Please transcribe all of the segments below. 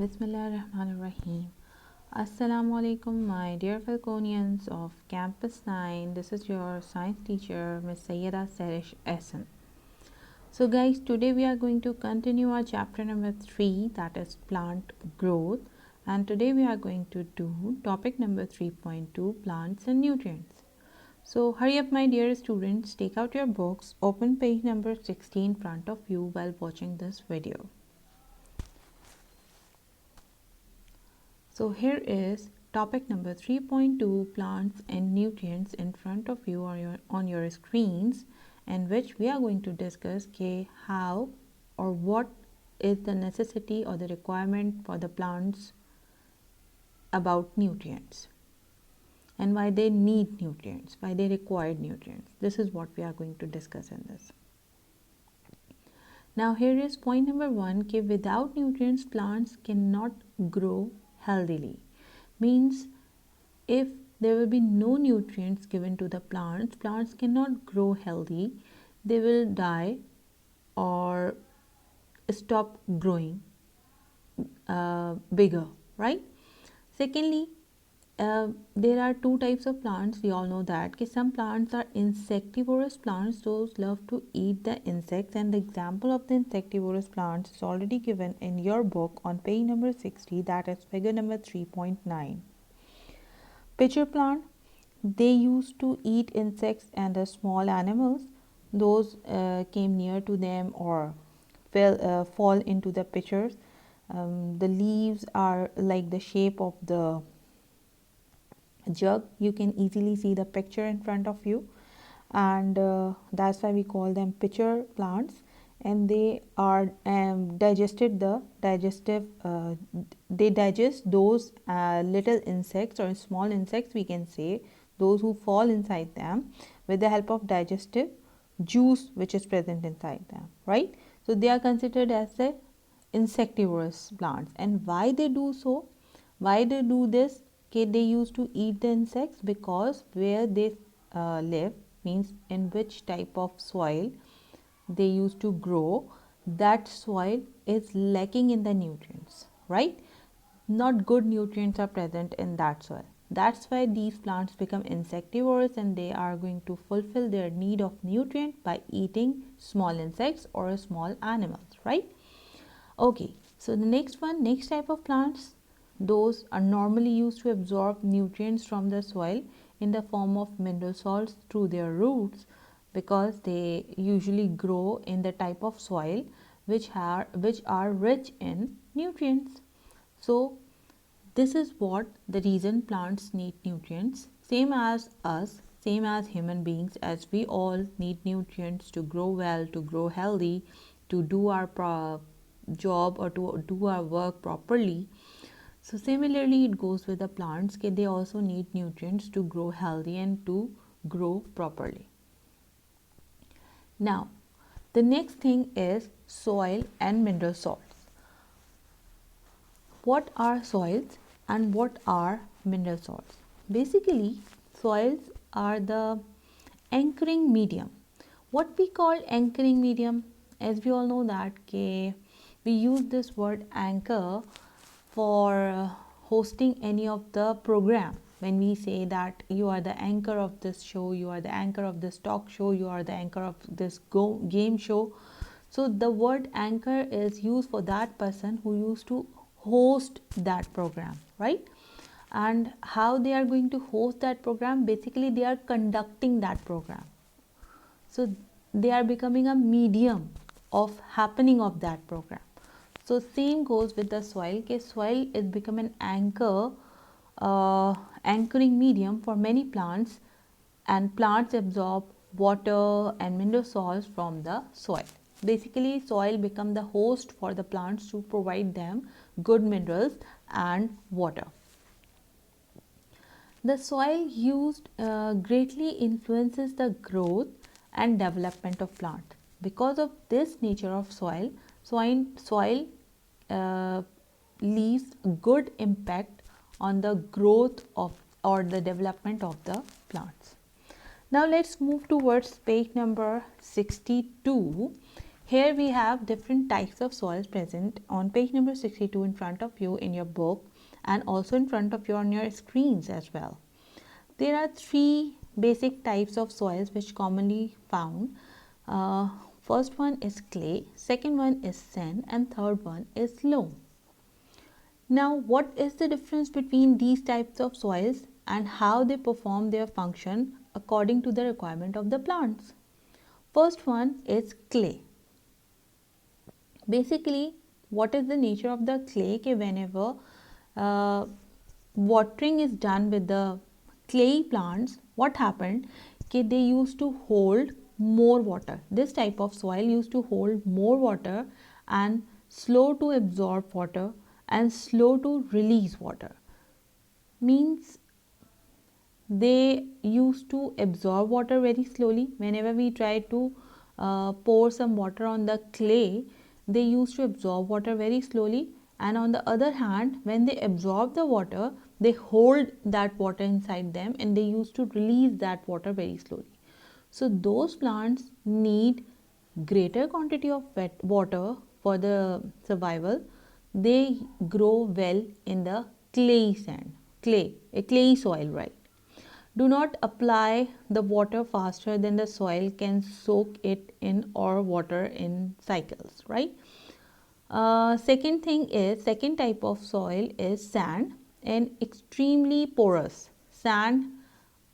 Bismillahirrahmanirrahim. Assalamu alaikum, my dear Falconians of Campus 9. This is your science teacher, Ms. Sayyida Serish Ehsan. So, guys, today we are going to continue our chapter number 3, that is plant growth. And today we are going to do topic number 3.2, plants and nutrients. So, hurry up, my dear students, take out your books, open page number 60 in front of you while watching this video. So here is topic number 3.2, plants and nutrients, in front of you on your screens, and which we are going to discuss how or what is the necessity or the requirement for the plants about nutrients and why they need nutrients, why they require nutrients. This is what we are going to discuss in this. Now here is point number 1, without nutrients plants cannot grow healthily. Means if there will be no nutrients given to the plants, plants cannot grow healthy, they will die or stop growing bigger, right? Secondly, there are two types of plants. We all know that some plants are insectivorous plants, those love to eat the insects, and the example of the insectivorous plants is already given in your book on page number 60, that is figure number 3.9. Pitcher plant, they used to eat insects and the small animals those came near to them or fall into the pitchers. The leaves are like the shape of the jug. You can easily see the picture in front of you, and that's why we call them pitcher plants. And they are they digest those little insects or small insects, we can say, those who fall inside them with the help of digestive juice which is present inside them, right? So they are considered as the insectivorous plants. And why they do so, why they do this? They used to eat the insects because where they live, means in which type of soil they used to grow, that soil is lacking in the nutrients, right? Not good nutrients are present in that soil. That's why these plants become insectivorous, and they are going to fulfill their need of nutrient by eating small insects or small animals, right? Okay, so the next type of plants, those are normally used to absorb nutrients from the soil in the form of mineral salts through their roots, because they usually grow in the type of soil which are rich in nutrients. So this is what the reason plants need nutrients, same as us, same as human beings, as we all need nutrients to grow well, to grow healthy, to do our job or to do our work properly. So similarly it goes with the plants, they also need nutrients to grow healthy and to grow properly. Now the next thing is soil and mineral salts. What are soils and what are mineral salts? Basically, soils are the anchoring medium. What we call anchoring medium, as we all know that we use this word anchor for hosting any of the program. When we say that you are the anchor of this show, you are the anchor of this talk show, you are the anchor of this game show. So the word anchor is used for that person who used to host that program, right? And how they are going to host that program? Basically they are conducting that program, so they are becoming a medium of happening of that program. So same goes with the soil. Soil is become an anchoring medium for many plants, and plants absorb water and mineral salts from the soil. Basically soil become the host for the plants to provide them good minerals and water. The soil used greatly influences the growth and development of plant. Because of this nature of soil leaves good impact on the growth of or the development of the plants. Now let's move towards page number 62. Here we have different types of soils present on page number 62 in front of you in your book, and also in front of you on your screens as well. There are three basic types of soils which commonly found. First one is clay, second one is sand, and third one is loam. Now, what is the difference between these types of soils and how they perform their function according to the requirement of the plants? First one is clay. Basically, what is the nature of the clay? Whenever watering is done with the clay plants, what happened? They used to hold more water. This type of soil used to hold more water and slow to absorb water and slow to release water. Means they used to absorb water very slowly. Whenever we try to pour some water on the clay, they used to absorb water very slowly, and on the other hand, when they absorb the water, they hold that water inside them and they used to release that water very slowly. So those plants need greater quantity of wet water for the survival. They grow well in the clay soil, right? Do not apply the water faster than the soil can soak it in or water in cycles, right? Second type of soil is sand and extremely porous. Sand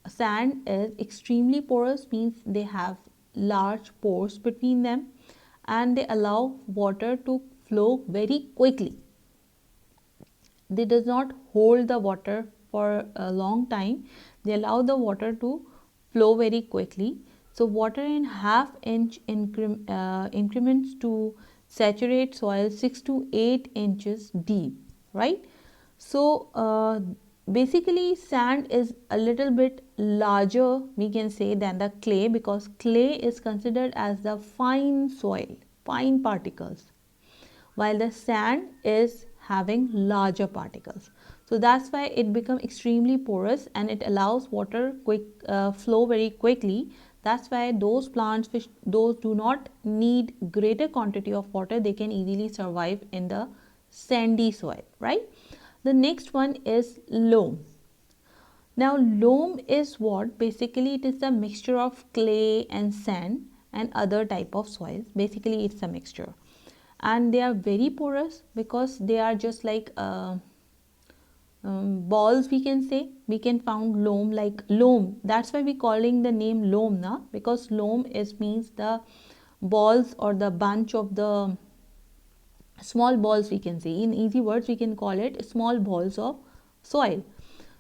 is extremely porous, means they have large pores between them and they allow water to flow very quickly. They does not hold the water for a long time. They allow the water to flow very quickly. So water in half-inch increments to saturate soil 6 to 8 inches deep, right? So basically sand is a little bit larger, we can say, than the clay, because clay is considered as the fine soil, fine particles, while the sand is having larger particles. So that's why it becomes extremely porous and it allows water flow very quickly. That's why those plants which those do not need greater quantity of water, they can easily survive in the sandy soil, right? The next one is loam. Now loam is what? Basically it is a mixture of clay and sand and other type of soils. Basically it's a mixture, and they are very porous because they are just like balls, we can say. We can found loam like loam. That's why we calling the name loam na, because loam is means the balls or the bunch of the small balls, we can say. In easy words we can call it small balls of soil.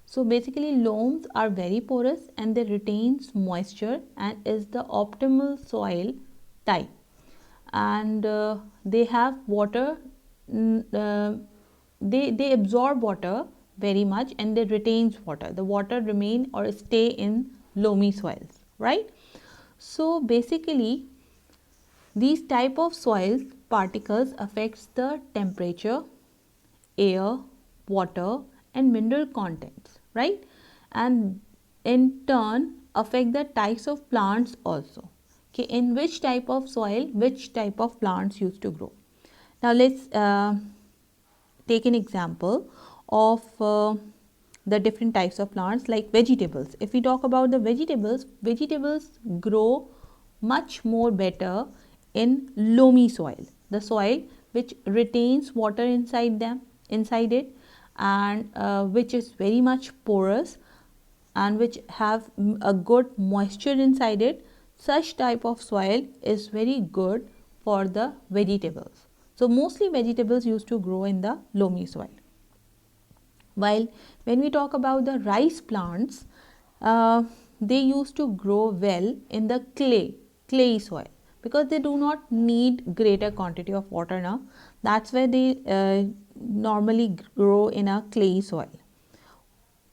So basically loams are very porous and they retains moisture and is the optimal soil type, and they have water, they absorb water very much and they retains water. The water remain or stay in loamy soils, right? So basically these type of soils particles affects the temperature, air, water and mineral contents, right? And in turn affect the types of plants also. Okay, in which type of soil which type of plants used to grow. Now let's take an example of the different types of plants, like vegetables. If we talk about the vegetables grow much more better in loamy soil, the soil which retains water inside it, and which is very much porous and which have a good moisture inside it. Such type of soil is very good for the vegetables. So mostly vegetables used to grow in the loamy soil. While when we talk about the rice plants, they used to grow well in the clay soil, because they do not need greater quantity of water now. That's why they normally grow in a clay soil.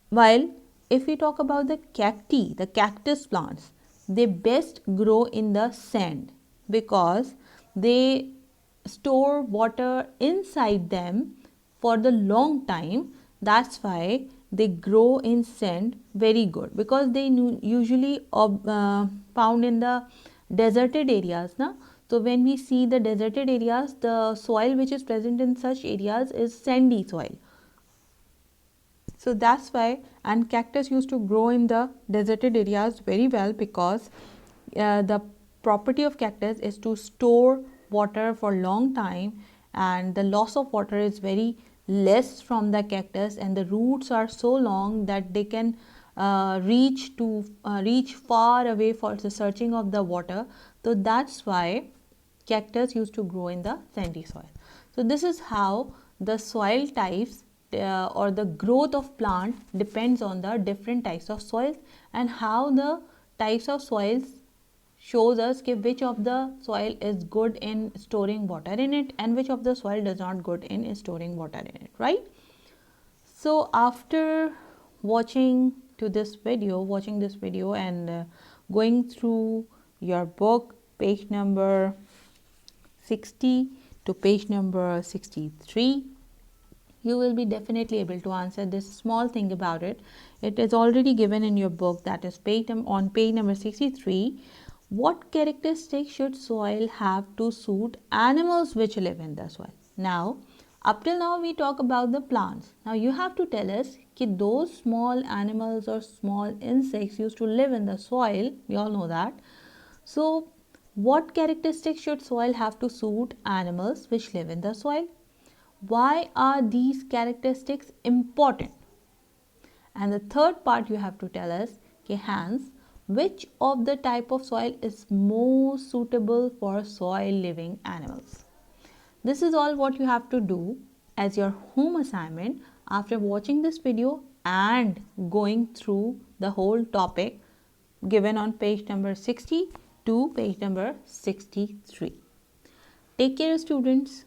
While if we talk about the cacti, the cactus plants, they best grow in the sand because they store water inside them for the long time. That's why they grow in sand very good, because they usually found in the deserted areas na? So when we see the deserted areas, the soil which is present in such areas is sandy soil. So that's why, and cactus used to grow in the deserted areas very well, because the property of cactus is to store water for long time, and the loss of water is very less from the cactus, and the roots are so long that they can reach far away for the searching of the water. So that's why cactus used to grow in the sandy soil. So this is how the soil types or the growth of plant depends on the different types of soils, and how the types of soils shows us which of the soil is good in storing water in it, and which of the soil does not good in storing water in it, right? So after watching this video and going through your book, page number 60 to page number 63, you will be definitely able to answer this small thing about it. It is already given in your book, that is on page number 63. What characteristics should soil have to suit animals which live in the soil? Now, up till now we talk about the plants. Now you have to tell us that those small animals or small insects used to live in the soil. We all know that. So what characteristics should soil have to suit animals which live in the soil? Why are these characteristics important? And the third part you have to tell us, okay, Hans, which of the type of soil is more suitable for soil living animals? This is all what you have to do as your home assignment after watching this video and going through the whole topic given on page number 60 to page number 63. Take care, students.